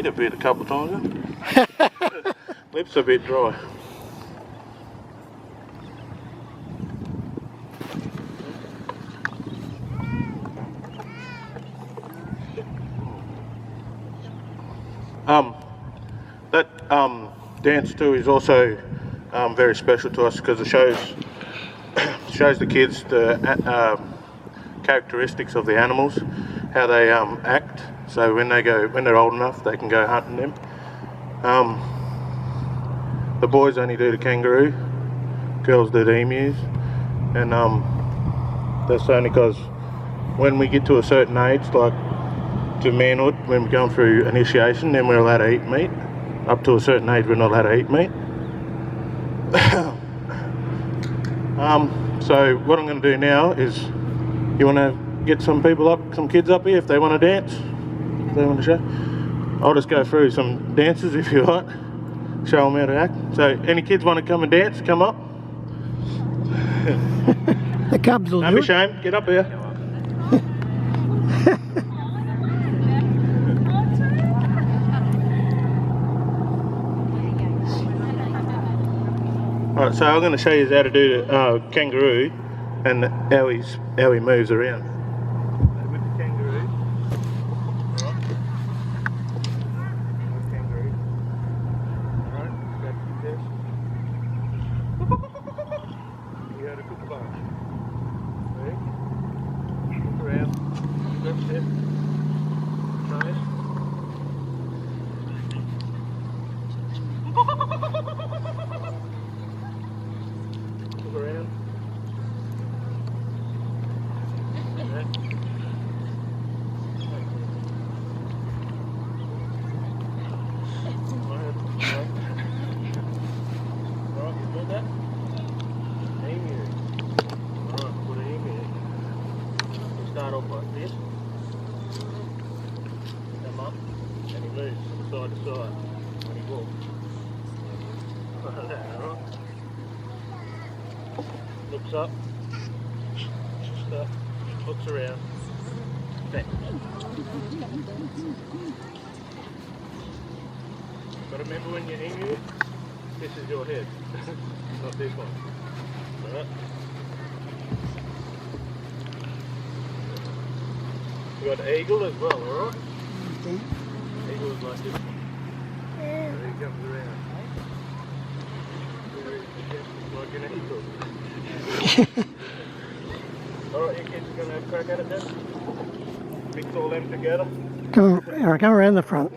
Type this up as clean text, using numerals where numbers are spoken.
eat a bit a couple of times. Lips a bit dry. That dance too is also very special to us because it shows the kids the characteristics of the animals, how they act. So when they're old enough, they can go hunting them. The boys only do the kangaroo, girls do the emus, and that's only because when we get to a certain age, like to manhood, when we're going through initiation, then we're allowed to eat meat. Up to a certain age, we're not allowed to eat meat. So what I'm going to do now is, you want to get some kids up here if they want to dance, if they want to show. I'll just go through some dances if you like, show them how to act. So any kids want to come and dance, come up. The cubs will do it. Don't be ashamed, get up here. Alright, so I'm going to show you how to do the kangaroo and how he moves around. With the kangaroo, alright, kangaroo, alright, grab this. You got a kookaburra. Ready? Look around, grab this, nose. Around. Alright, you do that? Emu. Alright, put an emu. You start off like this. Come up, and he moves from side to side when he walks. Like that, alright? Looks up, stuff, looks around, back. But remember when you're emu, this is your head, not this one. Alright? We got the eagle as well, alright? Eagle is like this one. There he comes around. Like an eagle. Alright, you kids are going to have a crack at it then? Mix all them together? Come around the front.